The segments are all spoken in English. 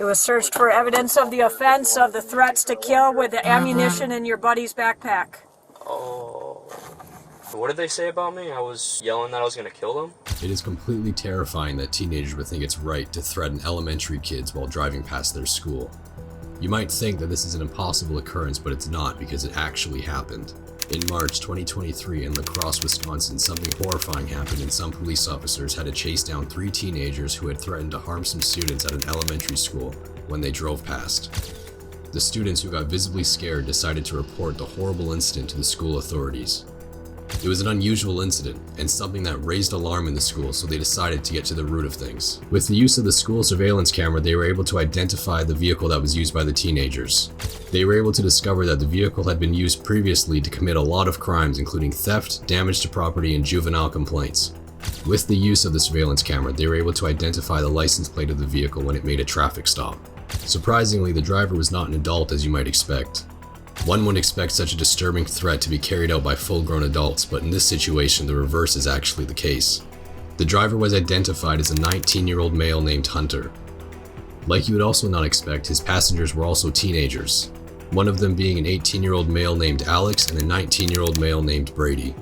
It was searched for evidence of the offense of the threats to kill with the ammunition in your buddy's backpack. Oh. What did they say about me? I was yelling that I was going to kill them? It is completely terrifying that teenagers would think it's right to threaten elementary kids while driving past their school. You might think that this is an impossible occurrence, but it's not, because it actually happened. In March 2023 in Crosse, Wisconsin, something horrifying happened and some police officers had to chase down 3 teenagers who had threatened to harm some students at an elementary school when they drove past. The students, who got visibly scared, decided to report the horrible incident to the school authorities. It was an unusual incident, and something that raised alarm in the school, so they decided to get to the root of things. With the use of the school surveillance camera, they were able to identify the vehicle that was used by the teenagers. They were able to discover that the vehicle had been used previously to commit a lot of crimes, including theft, damage to property, and juvenile complaints. With the use of the surveillance camera, they were able to identify the license plate of the vehicle when it made a traffic stop. Surprisingly, the driver was not an adult, as you might expect. One would expect such a disturbing threat to be carried out by full-grown adults, but in this situation, the reverse is actually the case. The driver was identified as a 19-year-old male named Hunter. Like you would also not expect, his passengers were also teenagers, one of them being an 18-year-old male named Alex and a 19-year-old male named Brady.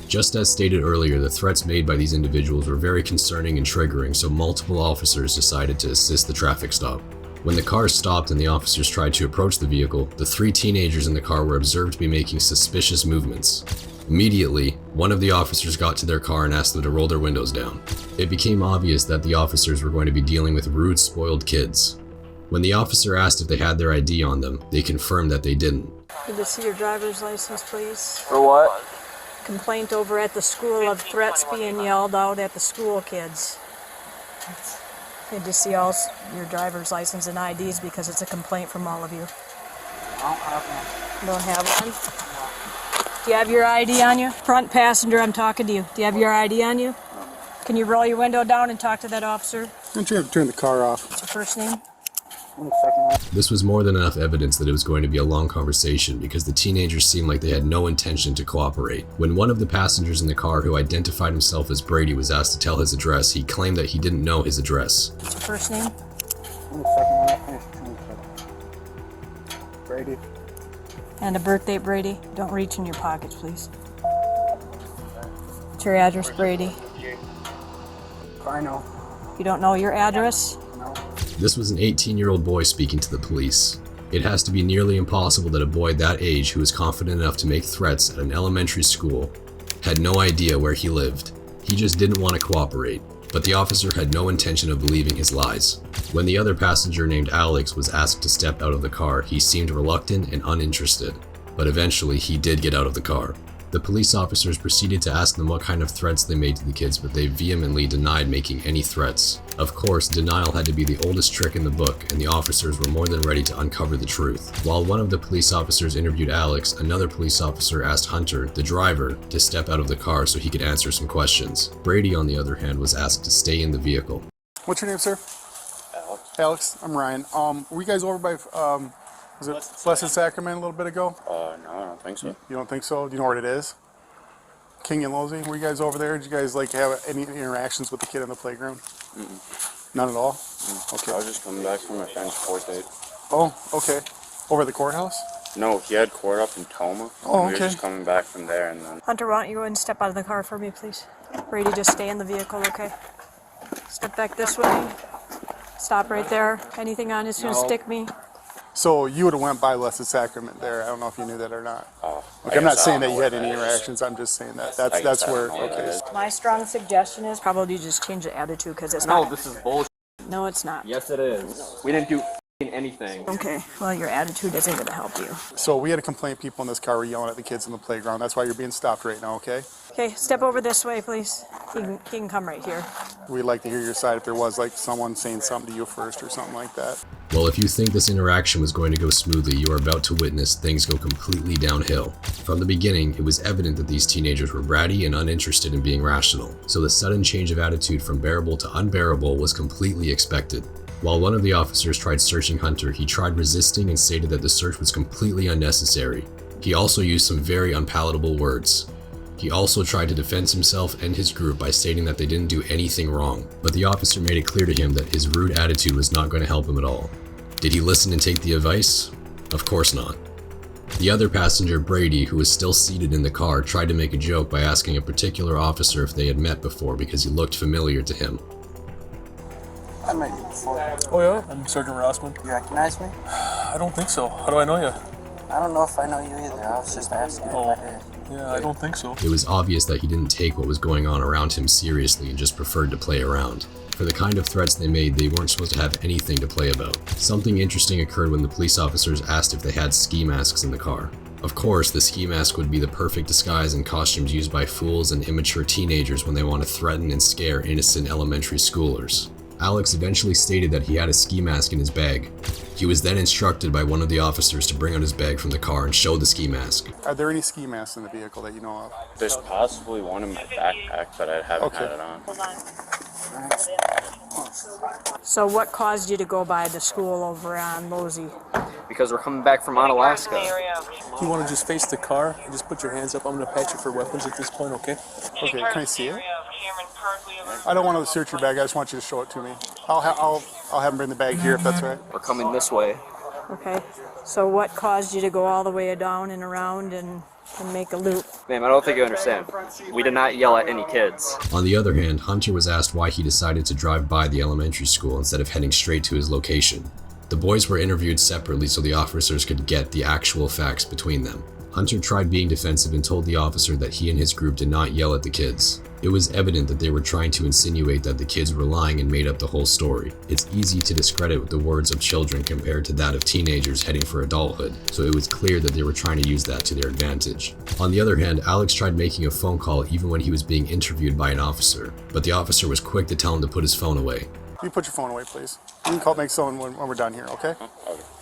Just as stated earlier, the threats made by these individuals were very concerning and triggering, so multiple officers decided to assist the traffic stop. When the car stopped and the officers tried to approach the vehicle, the 3 teenagers in the car were observed to be making suspicious movements. Immediately, one of the officers got to their car and asked them to roll their windows down. It became obvious that the officers were going to be dealing with rude, spoiled kids. When the officer asked if they had their ID on them, they confirmed that they didn't. Need to see your driver's license, please. For what? Complaint over at the school of threats being yelled out at the school kids. Need to see all your driver's license and IDs because it's a complaint from all of you. I don't have one. Don't have one? Do you have your ID on you? Front passenger, I'm talking to you. Do you have your ID on you? Can you roll your window down and talk to that officer? Don't you have to turn the car off? What's your first name? This was more than enough evidence that it was going to be a long conversation because the teenagers seemed like they had no intention to cooperate. When one of the passengers in the car, who identified himself as Brady, was asked to tell his address, he claimed that he didn't know his address. What's your first name? Brady. And a birth date, Brady. Don't reach in your pockets, please. What's your address, Brady? I know. You don't know your address? This was an 18-year-old boy speaking to the police. It has to be nearly impossible that a boy that age, who was confident enough to make threats at an elementary school, had no idea where he lived. He just didn't want to cooperate, but the officer had no intention of believing his lies. When the other passenger named Alex was asked to step out of the car, he seemed reluctant and uninterested, but eventually he did get out of the car. The police officers proceeded to ask them what kind of threats they made to the kids, but they vehemently denied making any threats. Of course, denial had to be the oldest trick in the book, and the officers were more than ready to uncover the truth. While one of the police officers interviewed Alex, another police officer asked Hunter, the driver, to step out of the car so he could answer some questions. Brady, on the other hand, was asked to stay in the vehicle. What's your name, sir? Alex. Alex. I'm Ryan. Were you guys over by was it Blessed Sacrament a little bit ago? No, I don't think so. You don't think so? Do you know where it is? King and Losey. Were you guys over there? Did you guys like have any interactions with the kid on the playground? None at all? Okay. I was just coming back from my friend's court date. Oh, okay. Over at the courthouse? No, he had court up in Toma. Oh, We were okay. just coming back from there and then... Hunter, why don't you go ahead and step out of the car for me, please? Brady, just stay in the vehicle, okay? Step back this way. Stop right there. Anything on it's gonna stick me. So you would have went by Blessed Sacrament there. I don't know if you knew that or not. Oh, Okay, I'm not saying that you had any interactions. I'm just saying that that's where. Okay. My strong suggestion is probably just change the attitude because it's not. this is bullshit. No, it's not. Yes, it is. We didn't do anything. Okay, well, your attitude isn't going to help you. So we had a complaint. People in this car were yelling at the kids in the playground. That's why you're being stopped right now. Okay. Okay, step over this way, please. He can come right here. We'd like to hear your side if there was like someone saying something to you first or something like that. Well, if you think this interaction was going to go smoothly, you are about to witness things go completely downhill. From the beginning, it was evident that these teenagers were bratty and uninterested in being rational, so the sudden change of attitude from bearable to unbearable was completely expected. While one of the officers tried searching Hunter, he tried resisting and stated that the search was completely unnecessary. He also used some very unpalatable words. He also tried to defend himself and his group by stating that they didn't do anything wrong, but the officer made it clear to him that his rude attitude was not going to help him at all. Did he listen and take the advice? Of course not. The other passenger, Brady, who was still seated in the car, tried to make a joke by asking a particular officer if they had met before because he looked familiar to him. I met you before. Oh yeah? I'm Sergeant Rossman. You recognize me? I don't think so. How do I know you? I don't know if I know you either. I was just asking if I did. Yeah, I don't think so. It was obvious that he didn't take what was going on around him seriously and just preferred to play around. For the kind of threats they made, they weren't supposed to have anything to play about. Something interesting occurred when the police officers asked if they had ski masks in the car. Of course, the ski mask would be the perfect disguise and costumes used by fools and immature teenagers when they want to threaten and scare innocent elementary schoolers. Alex eventually stated that he had a ski mask in his bag. He was then instructed by one of the officers to bring out his bag from the car and show the ski mask. Are there any ski masks in the vehicle that you know of? There's possibly one in my backpack, but I haven't had it on. So what caused you to go by the school over on Losey? Because we're coming back from Onalaska. You want to just face the car and just put your hands up? I'm going to pat you for weapons at this point, okay? Okay, can I see it? I don't want to search your bag. I just want you to show it to me. I'll have him bring the bag here if that's right. We're coming this way. Okay. So what caused you to go all the way down and around and make a loop? Ma'am, I don't think you understand. We did not yell at any kids. On the other hand, Hunter was asked why he decided to drive by the elementary school instead of heading straight to his location. The boys were interviewed separately so the officers could get the actual facts between them. Hunter tried being defensive and told the officer that he and his group did not yell at the kids. It was evident that they were trying to insinuate that the kids were lying and made up the whole story. It's easy to discredit the words of children compared to that of teenagers heading for adulthood, so it was clear that they were trying to use that to their advantage. On the other hand, Alex tried making a phone call even when he was being interviewed by an officer, but the officer was quick to tell him to put his phone away. Can you put your phone away, please? You can make someone when we're done here, okay? Okay.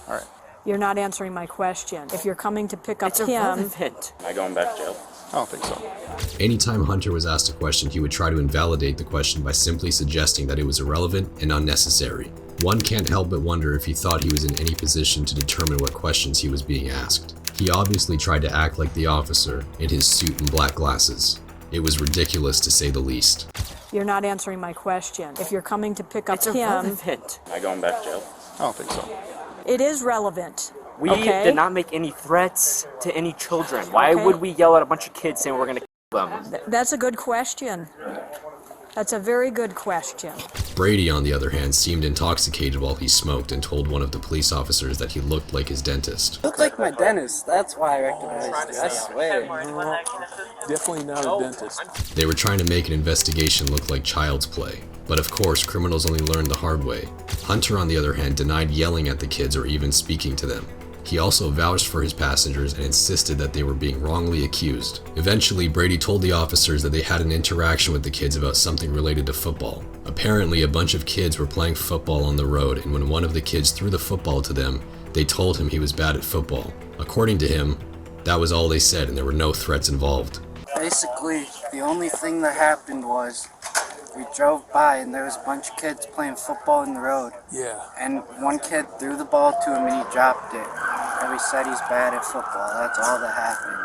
All right. You're not answering my question. If you're coming to pick up It's him, irrelevant. Am I going back to jail? I don't think so. Anytime Hunter was asked a question, he would try to invalidate the question by simply suggesting that it was irrelevant and unnecessary. One can't help but wonder if he thought he was in any position to determine what questions he was being asked. He obviously tried to act like the officer in his suit and black glasses. It was ridiculous to say the least. you're not answering my question. If you're coming to pick up It's him, irrelevant. Am I going back to jail? I don't think so. it is relevant. We Okay. did not make any threats to any children. Why Okay. would we yell at a bunch of kids saying we're going to kill them? That's a good question. That's a very good question. Brady, on the other hand, seemed intoxicated while he smoked and told one of the police officers that he looked like his dentist. Look like my dentist. That's why I recognized you. I swear. Definitely not a dentist. They were trying to make an investigation look like child's play. But of course, criminals only learn the hard way. Hunter, on the other hand, denied yelling at the kids or even speaking to them. He also vouched for his passengers and insisted that they were being wrongly accused. Eventually, Brady told the officers that they had an interaction with the kids about something related to football. Apparently, a bunch of kids were playing football on the road, and when one of the kids threw the football to them, they told him he was bad at football. According to him, that was all they said and there were no threats involved. Basically, the only thing that happened was we drove by and there was a bunch of kids playing football in the road. Yeah. And one kid threw the ball to him and he dropped it. And we said he's bad at football. That's all that happened.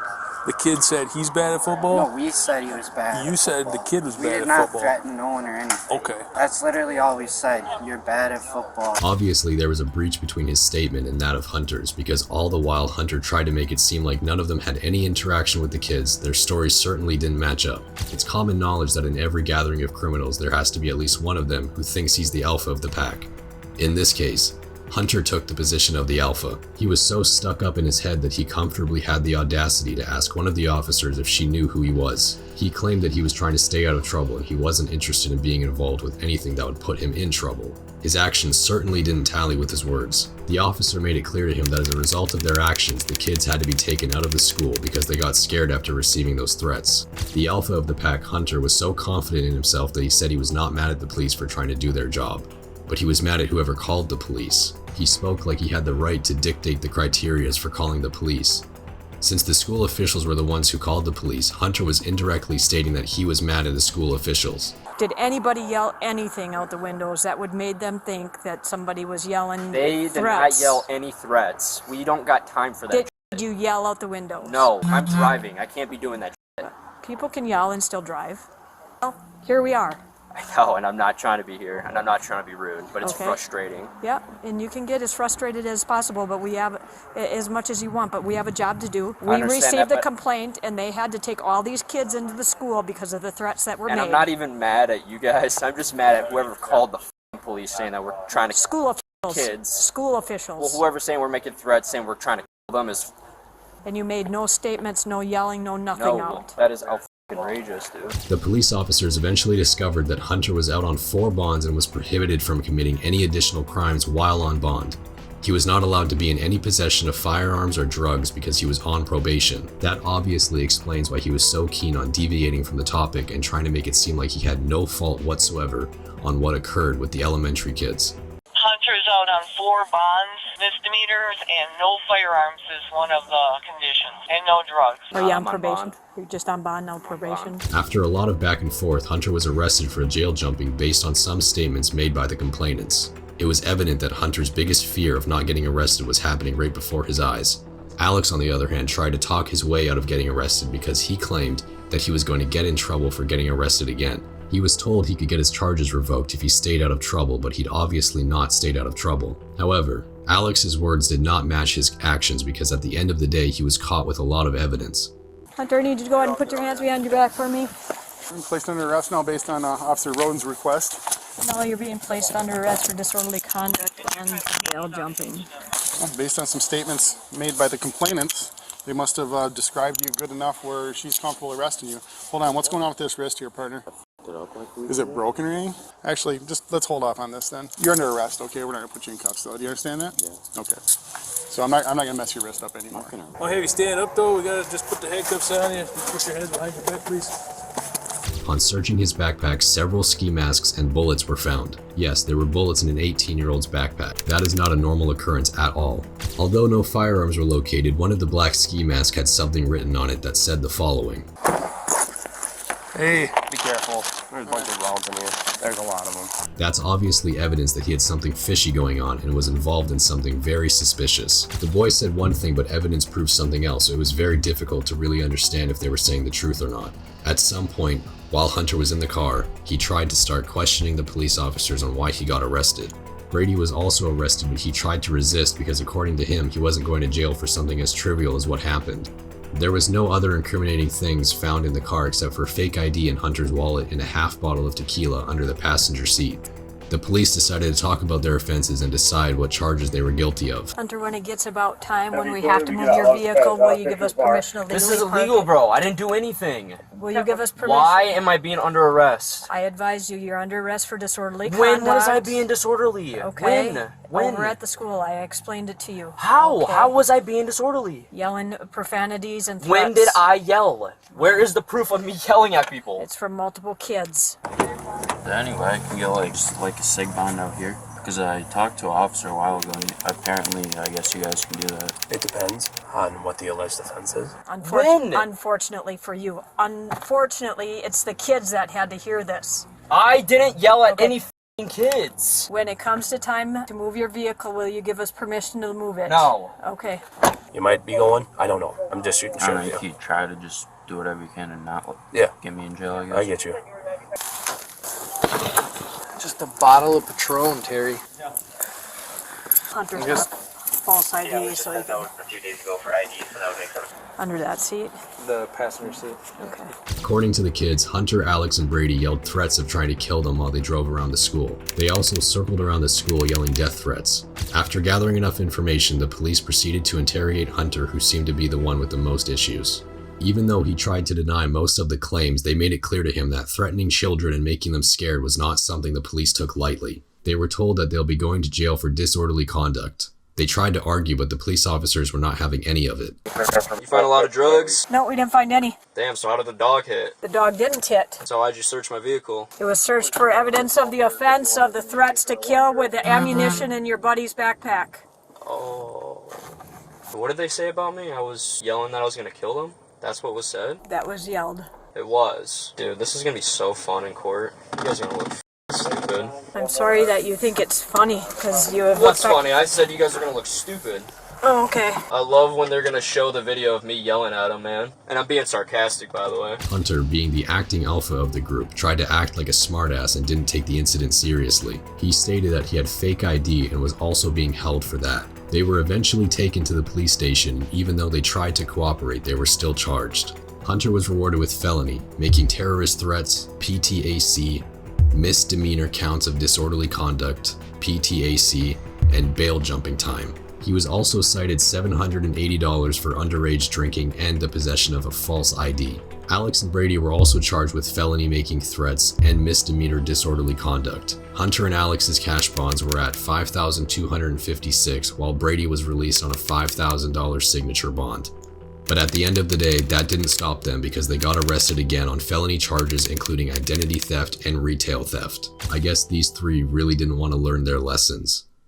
The kid said he's bad at football? No, we said he was bad. You said the kid was We bad did at not football. threaten no one or anything. Okay. That's literally all we said. You're bad at football. Obviously, there was a breach between his statement and that of Hunter's, because all the while Hunter tried to make it seem like none of them had any interaction with the kids, their stories certainly didn't match up. It's common knowledge that in every gathering of criminals, there has to be at least one of them who thinks he's the alpha of the pack. In this case, Hunter took the position of the alpha. He was so stuck up in his head that he comfortably had the audacity to ask one of the officers if she knew who he was. He claimed that he was trying to stay out of trouble and he wasn't interested in being involved with anything that would put him in trouble. His actions certainly didn't tally with his words. The officer made it clear to him that as a result of their actions, the kids had to be taken out of the school because they got scared after receiving those threats. The alpha of the pack, Hunter, was so confident in himself that he said he was not mad at the police for trying to do their job, but he was mad at whoever called the police. He spoke like he had the right to dictate the criterias for calling the police. Since the school officials were the ones who called the police, Hunter was indirectly stating that he was mad at the school officials. Did anybody yell anything out the windows that would made them think that somebody was yelling They did threats? not yell any threats. We don't got time for that. Did you yell out the windows? No, I'm driving. I can't be doing that. People can yell and still drive. Well, here we are. I know, and I'm not trying to be here, and I'm not trying to be rude, but it's Okay. frustrating. Yeah, and you can get as frustrated as possible, but we have as much as you want, but we have a job to do. We understand received that, the but- complaint, and they had to take all these kids into the school because of the threats that were And made. I'm not even mad at you guys. I'm just mad at whoever called the police saying that we're trying to School officials. kids. School Well, officials. whoever's saying we're making threats, saying we're trying to kill them is And you made no statements, no yelling, no nothing no. out. That is outrageous, dude. The police officers eventually discovered that Hunter was out on 4 bonds and was prohibited from committing any additional crimes while on bond. He was not allowed to be in any possession of firearms or drugs because he was on probation. That obviously explains why he was so keen on deviating from the topic and trying to make it seem like he had no fault whatsoever on what occurred with the elementary kids. Hunter's out on 4 bonds, misdemeanors, and no firearms is one of the conditions, and no drugs. Are you on I'm on probation? bond. You're just on bond, no probation? After a lot of back and forth, Hunter was arrested for jail jumping based on some statements made by the complainants. It was evident that Hunter's biggest fear of not getting arrested was happening right before his eyes. Alex, on the other hand, tried to talk his way out of getting arrested because he claimed that he was going to get in trouble for getting arrested again. He was told he could get his charges revoked if he stayed out of trouble, but he'd obviously not stayed out of trouble. However, Alex's words did not match his actions because at the end of the day, he was caught with a lot of evidence. Hunter, I need you to go ahead and put your hands behind your back for me. I'm placed under arrest now based on Officer Roden's request. No, you're being placed under arrest for disorderly conduct and jail jumping. Well, based on some statements made by the complainants, they must have described you good enough where she's comfortable arresting you. Hold on, what's going on with this wrist here, partner? Is it broken or anything? Actually, just let's hold off on this then. You're under arrest, okay? We're not gonna put you in cuffs though. Do you understand that? Yeah. Okay. So I'm not gonna mess your wrist up anymore. Oh, have you stand up though? We gotta just put the handcuffs on you. Put your hands behind your back, please. On searching his backpack, several ski masks and bullets were found. Yes, there were bullets in an 18-year-old's backpack. That is not a normal occurrence at all. Although no firearms were located, one of the black ski masks had something written on it that said the following. Hey. Be careful. There's a bunch of rounds in here. There's a lot of them. That's obviously evidence that he had something fishy going on and was involved in something very suspicious. The boy said one thing, but evidence proved something else, so it was very difficult to really understand if they were saying the truth or not. At some point, while Hunter was in the car, he tried to start questioning the police officers on why he got arrested. Brady was also arrested, but he tried to resist because according to him, he wasn't going to jail for something as trivial as what happened. There was no other incriminating things found in the car except for fake ID in Hunter's wallet and a half bottle of tequila under the passenger seat. The police decided to talk about their offenses and decide what charges they were guilty of. Hunter, when it gets about time when we have to move your vehicle, will you give us permission to legally This is park illegal, it? bro. I didn't do anything. Will you give us permission? Why am I being under arrest? I advise you're under arrest for disorderly conduct. When was I being disorderly? Okay. When? Over at the school, I explained it to you. How? Okay. How was I being disorderly? Yelling profanities and threats. When did I yell? Where is the proof of me yelling at people? It's from multiple kids. Anyway, I can get like a sig bond out here. Because I talked to an officer a while ago, and apparently, I guess you guys can do that. It depends on what the alleged offense is. When? Unfortunately for you. Unfortunately, it's the kids that had to hear this. I didn't yell at Okay. any f***ing kids. When it comes to time to move your vehicle, will you give us permission to move it? No. Okay. You might be going. I don't know. I'm just shooting I shit don't know with if you. you try to just do whatever you can and not Yeah, get me in jail, I guess. I get you. Just a bottle of Patron, Terry. Hunter's got false ID, so you can... a few days ago for ID, so that would make sense. Under that seat? The passenger seat. Okay. According to the kids, Hunter, Alex, and Brady yelled threats of trying to kill them while they drove around the school. They also circled around the school yelling death threats. After gathering enough information, the police proceeded to interrogate Hunter, who seemed to be the one with the most issues. Even though he tried to deny most of the claims, they made it clear to him that threatening children and making them scared was not something the police took lightly. They were told that they'll be going to jail for disorderly conduct. They tried to argue, but the police officers were not having any of it. You find a lot of drugs? No, we didn't find any. Damn, so how did the dog hit? The dog didn't hit. So why'd you search my vehicle? It was searched for evidence of the offense of the threats to kill with the ammunition in your buddy's backpack. Oh. What did they say about me? I was yelling that I was gonna kill them? That's what was said? That was yelled. It was. Dude, this is gonna be so fun in court. You guys are gonna look stupid. stupid. I'm sorry that you think it's funny, because you have... What's funny? I said you guys are gonna look stupid. Oh, okay. I love when they're gonna show the video of me yelling at them, man. And I'm being sarcastic, by the way. Hunter, being the acting alpha of the group, tried to act like a smartass and didn't take the incident seriously. He stated that he had fake ID and was also being held for that. They were eventually taken to the police station, and even though they tried to cooperate, they were still charged. Hunter was rewarded with felony, making terrorist threats, PTAC, misdemeanor counts of disorderly conduct, PTAC, and bail jumping time. He was also cited $780 for underage drinking and the possession of a false ID. Alex and Brady were also charged with felony making threats and misdemeanor disorderly conduct. Hunter and Alex's cash bonds were at $5,256, while Brady was released on a $5,000 signature bond. But at the end of the day, that didn't stop them because they got arrested again on felony charges including identity theft and retail theft. I guess these three really didn't want to learn their lessons.